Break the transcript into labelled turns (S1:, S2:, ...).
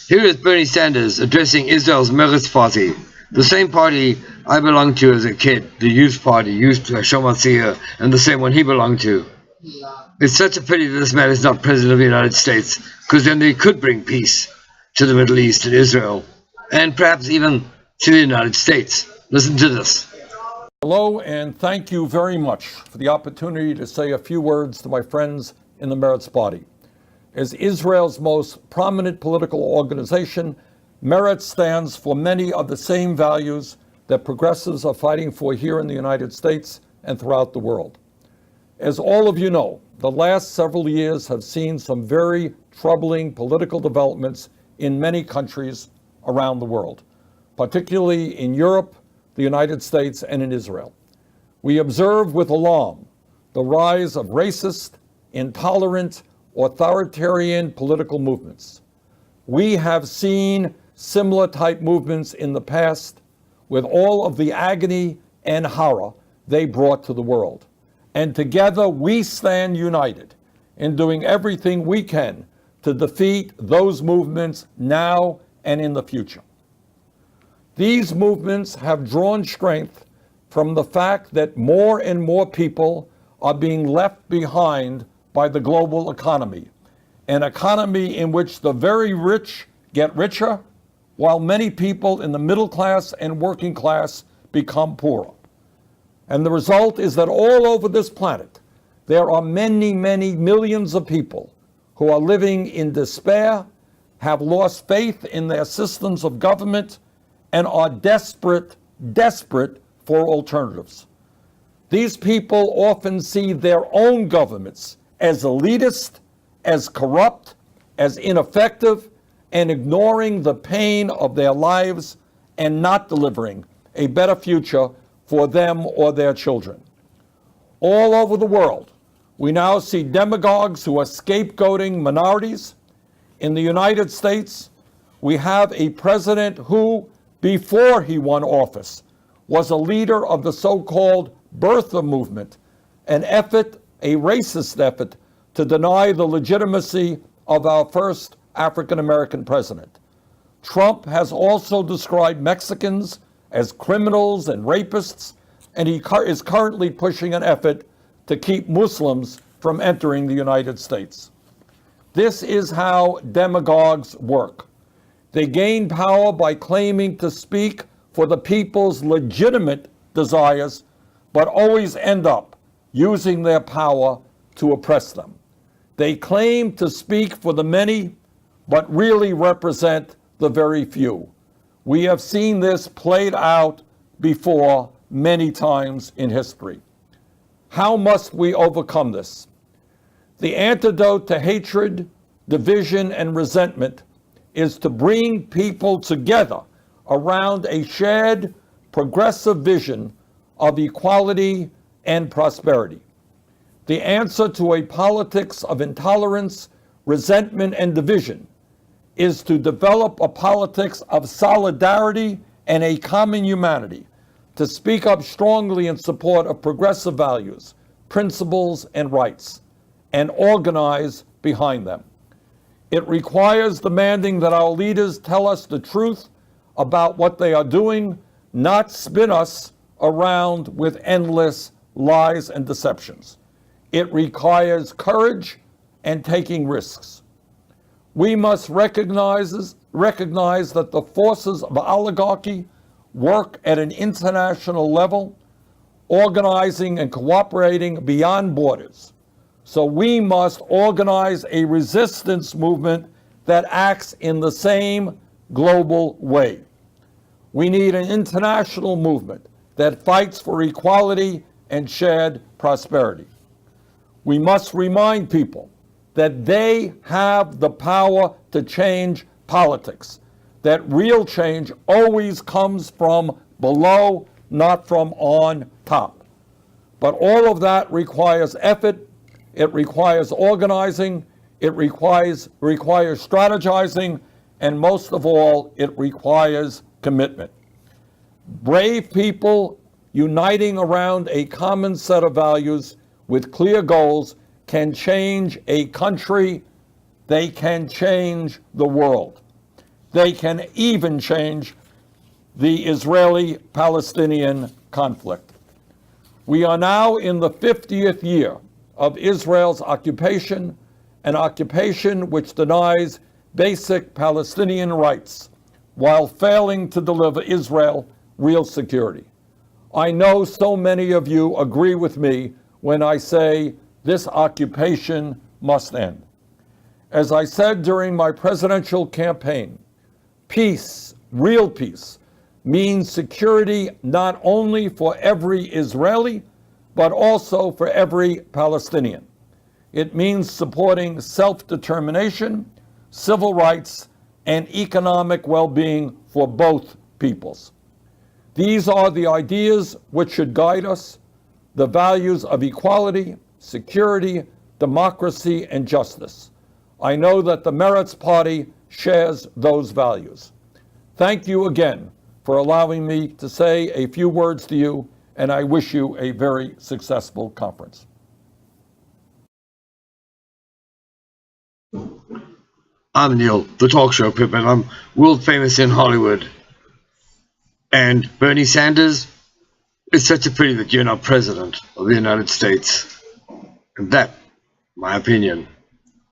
S1: Here is Bernie Sanders addressing Israel's Meretz party, the same party I belonged to as a kid, the Youth Party, Youth Shomatzia, and the same one he belonged to. It's such a pity that this man is not president of the United States, because then they could bring peace to the Middle East and Israel, and perhaps even to the United States. Listen to this.
S2: Hello, and thank you very much for the opportunity to say a few words to my friends in the Meretz party. As Israel's most prominent political organization, Meretz stands for many of the same values that progressives are fighting for here in the United States and throughout the world. As all of you know, the last several years have seen some very troubling political developments in many countries around the world, particularly in Europe, the United States, and in Israel. We observe with alarm the rise of racist, intolerant, authoritarian political movements. We have seen similar type movements in the past with all of the agony and horror they brought to the world. And together we stand united in doing everything we can to defeat those movements now and in the future. These movements have drawn strength from the fact that more and more people are being left behind by the global economy, an economy in which the very rich get richer, while many people in the middle class and working class become poorer. And the result is that all over this planet, there are many, many millions of people who are living in despair, have lost faith in their systems of government, and are desperate for alternatives. These people often see their own governments as elitist, as corrupt, as ineffective, and ignoring the pain of their lives and not delivering a better future for them or their children. All over the world, we now see demagogues who are scapegoating minorities. In the United States, we have a president who, before he won office, was a leader of the so-called birther movement, an effort, a racist effort, to deny the legitimacy of our first African-American president. Trump has also described Mexicans as criminals and rapists, and he is currently pushing an effort to keep Muslims from entering the United States. This is how demagogues work. They gain power by claiming to speak for the people's legitimate desires, but always end up using their power to oppress them. They claim to speak for the many, but really represent the very few. We have seen this played out before many times in history. How must we overcome this? The antidote to hatred, division, and resentment is to bring people together around a shared progressive vision of equality and prosperity. The answer to a politics of intolerance, resentment, and division is to develop a politics of solidarity and a common humanity, to speak up strongly in support of progressive values, principles, and rights, and organize behind them. It requires demanding that our leaders tell us the truth about what they are doing, not spin us around with endless lies and deceptions. It requires courage and taking risks. We must recognize that the forces of oligarchy work at an international level, organizing and cooperating beyond borders. So we must organize a resistance movement that acts in the same global way. We need an international movement that fights for equality and shared prosperity. We must remind people that they have the power to change politics, that real change always comes from below, not from on top. But all of that requires effort, it requires organizing, it requires strategizing, and most of all, it requires commitment. Brave people uniting around a common set of values with clear goals can change a country, they can change the world. they can even change the Israeli-Palestinian conflict. We are now in the 50th year of Israel's occupation, an occupation which denies basic Palestinian rights while failing to deliver Israel real security. I know so many of you agree with me when I say this occupation must end. As I said during my presidential campaign, peace, real peace, means security not only for every Israeli, but also for every Palestinian. It means supporting self-determination, civil rights, and economic well-being for both peoples. These are the ideas which should guide us, the values of equality, security, democracy, and justice. I know that the Meretz Party shares those values. Thank you again for allowing me to say a few words to you, and I wish you a very successful conference.
S1: I'm Neil, the talk show pimp, and I'm world famous in Hollywood. And Bernie Sanders, it's such a pity that you're not president of the United States. And that, my opinion,